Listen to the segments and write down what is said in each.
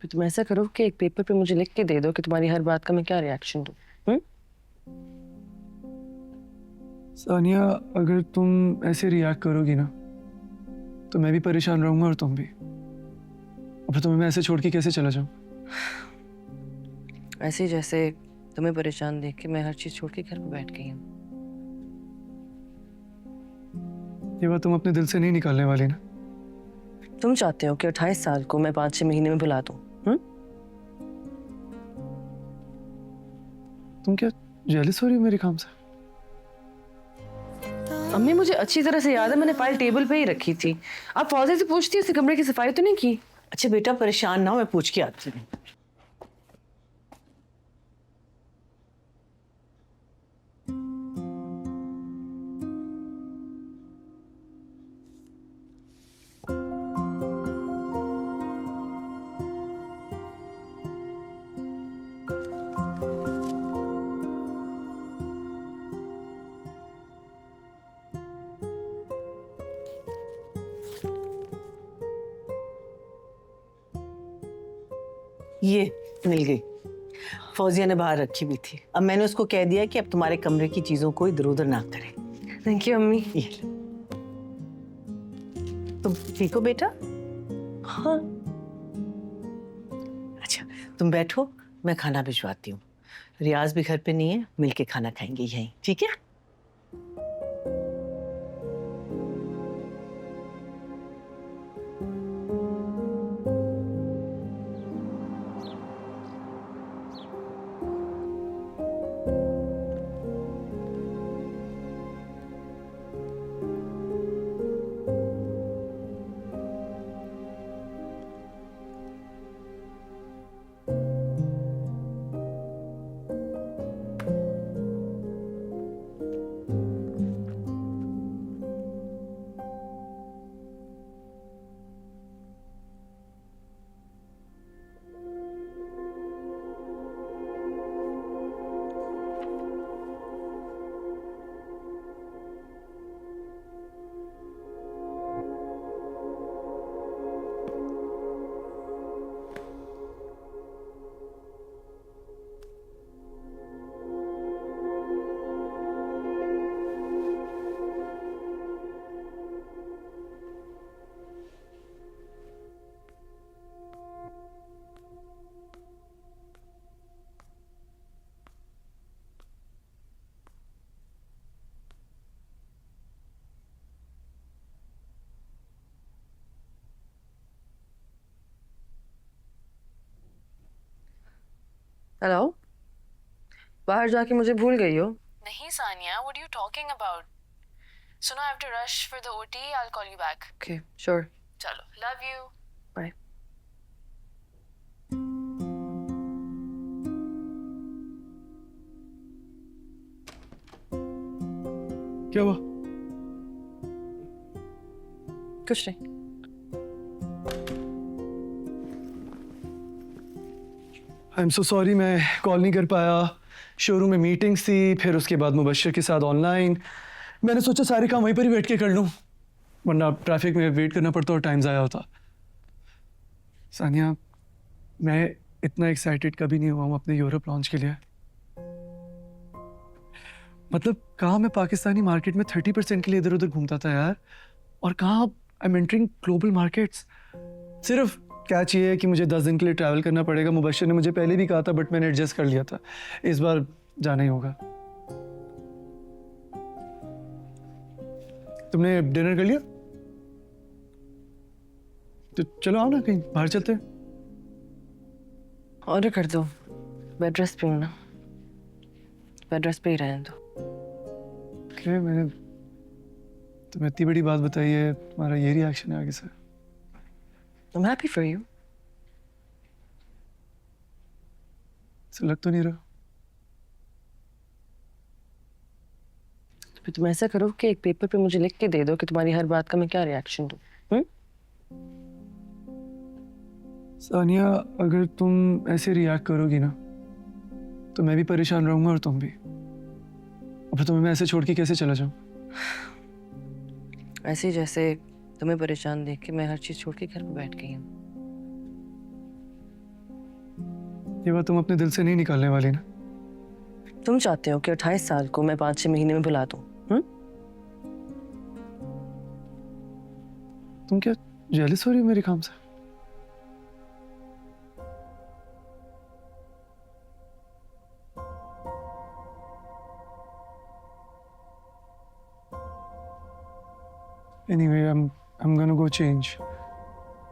फिर तुम ऐसा करो कि एक पेपर पे मुझे लिख के दे दो कि तुम्हारी हर बात का मैं क्या रिएक्शन दूं। सानिया, अगर तुम ऐसे रिएक्ट करोगी ना तो मैं भी परेशान रहूंगा और तुम भी। और फिर तुम्हें मैं ऐसे छोड़ के कैसे चला जाऊं? ऐसे ही जैसे तुम्हें परेशान देख के मैं हर चीज छोड़ के घर पे बैठ गई हूँ। ये बात तुम अपने दिल से नहीं निकालने वाली ना? तुम चाहते हो कि 28 साल को मैं 5-6 महीने में भुला दूं? तुम क्या जेलस हो रही हो मेरे काम से? अम्मी, मुझे अच्छी तरह से याद है, मैंने फाइल टेबल पे ही रखी थी। आप फौजे से पूछती, उसने कमरे की सफाई तो नहीं की? अच्छा बेटा, परेशान ना हो, मैं पूछ के आती हूँ। ये मिल गई। फौजिया ने बाहर रखी हुई थी। अब मैंने उसको कह दिया कि अब तुम्हारे कमरे की चीजों को इधर उधर ना करे। थैंक यू अम्मी। ये लो। तुम ठीक हो बेटा? हाँ। अच्छा, तुम बैठो, मैं खाना भिजवाती हूँ। रियाज भी घर पे नहीं है, मिलके खाना खाएंगे यहीं, ठीक है? हेलो, बाहर जाके मुझे भूल गई हो? नहीं Sania, what are you talking about? सुनो, I have to rush for the OT. I'll call you back. Okay, sure. चलो, love you. बाय। क्या हुआ? कुछ नहीं। आई एम सो सॉरी, मैं कॉल नहीं कर पाया। शोरूम में मीटिंग्स थी, फिर उसके बाद मुबश्शिर के साथ ऑनलाइन। मैंने सोचा सारे काम वहीं पर ही बैठ के कर लूँ, वरना ट्रैफिक में वेट करना पड़ता और टाइम ज़ाया होता। सानिया, मैं इतना एक्साइटेड कभी नहीं हुआ हूँ अपने यूरोप लॉन्च के लिए। मतलब कहाँ मैं पाकिस्तानी मार्केट में 30% के लिए इधर उधर घूमता था यार, और कहाँ I am entering global markets. सिर्फ क्या चाहिए कि मुझे 10 दिन के लिए ट्रैवल करना पड़ेगा। मुबश्शिर ने मुझे पहले भी कहा था, बट मैंने एडजस्ट कर लिया था। इस बार जाना ही होगा। तुमने डिनर कर लिया? तो चलो आओ ना, कहीं बाहर चलते हैं। ऑर्डर कर दो, बेड ड्रेस पे हूँ ना, बेड ड्रेस पे ही रहने दो। क्या मैंने तुम्हें इतनी बड़ी बात बताई है, तुम्हारा ये रिएक्शन है आगे से? I'm happy for you. ऐसा लग तो नहीं रहा। तो फिर तुम ऐसा करो कि एक पेपर पे मुझे लिख के दे दो कि तुम्हारी हर बात का मैं क्या रिएक्शन दूं। सानिया, अगर तुम ऐसे रिएक्ट करोगी ना तो मैं भी परेशान रहूंगा और तुम भी। और फिर तुम्हें मैं ऐसे छोड़ के कैसे चला जाऊं? ऐसे ही जैसे तुम्हें परेशान देख के मैं हर चीज छोड़ के घर पे बैठ गई हूँ। ये बात तुम अपने दिल से नहीं निकालने वाली ना? तुम चाहते हो कि 28 साल को मैं 5-6 महीने में भुला दूं? तुम क्या जेलस हो रही हो मेरे काम से? Anyway, I'm gonna go change.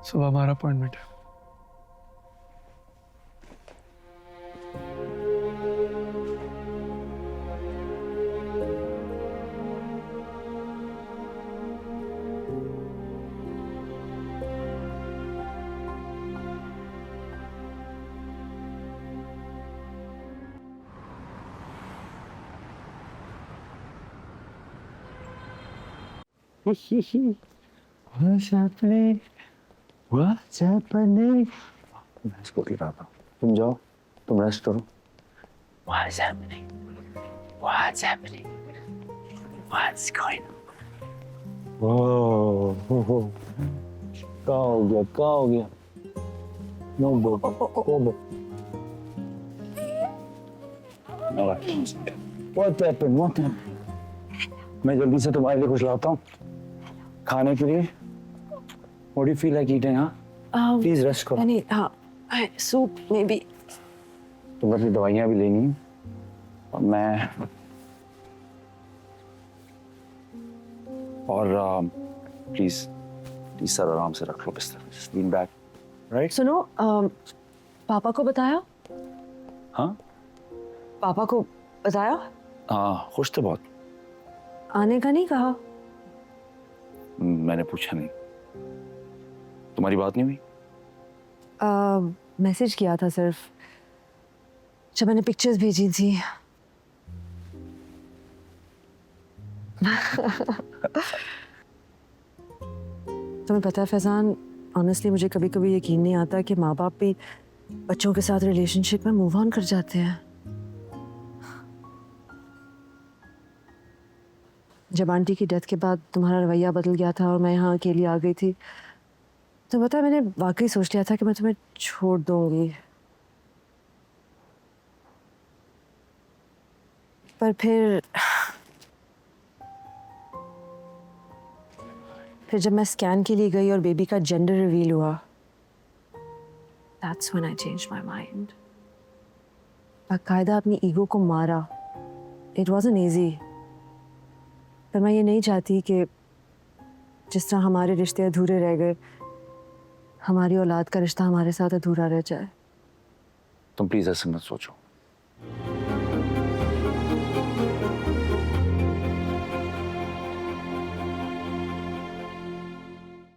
सुबह हमारा अपॉइंटमेंट है. What's happening? What's happening? मैं स्कूटी लाता हूँ. तुम जाओ, तुम रेस्ट करो. What's happening? What's happening? What's going on? Oh. क्या हो गया? क्या हो गया? No, Bobo. What happened? What happened? मैं जल्दी से तुम्हारे लिए कुछ लाता हूँ खाने के लिए. What do you feel like eating, हाँ? Please rest करो. नहीं, हाँ, सूप में भी. तुम्हें अपनी दवाइयाँ भी लेनी हैं और मैं और प्लीज सर आराम से रख लो बिस्तर में. Just lean back, right? सुनो, पापा को बताया? हाँ पापा को बताया? हाँ, खुश थे बहुत. आने का नहीं कहा? मैंने पूछा नहीं. तुम्हारी बात नहीं हुई? मैसेज किया था सिर्फ, जब मैंने पिक्चर्स भेजी थी. तुम्हें पता है फैजान, ऑनेस्टली मुझे कभी कभी यकीन नहीं आता कि माँ बाप भी बच्चों के साथ रिलेशनशिप में मूव ऑन कर जाते हैं. जब आंटी की डेथ के बाद तुम्हारा रवैया बदल गया था और मैं यहाँ अकेली आ गई थी, तो पता है मैंने वाकई सोच लिया था कि मैं तुम्हें छोड़ दूंगी. पर फिर जब मैं स्कैन के लिए गई और बेबी का जेंडर रिवील हुआ, that's when I changed my mind. बाकायदा अपनी ईगो को मारा. It wasn't easy. पर मैं ये नहीं चाहती कि जिस तरह हमारे रिश्ते अधूरे रह गए, हमारी औलाद का रिश्ता हमारे साथ अधूरा रह जाए. तुम प्लीज ऐसे मत सोचो.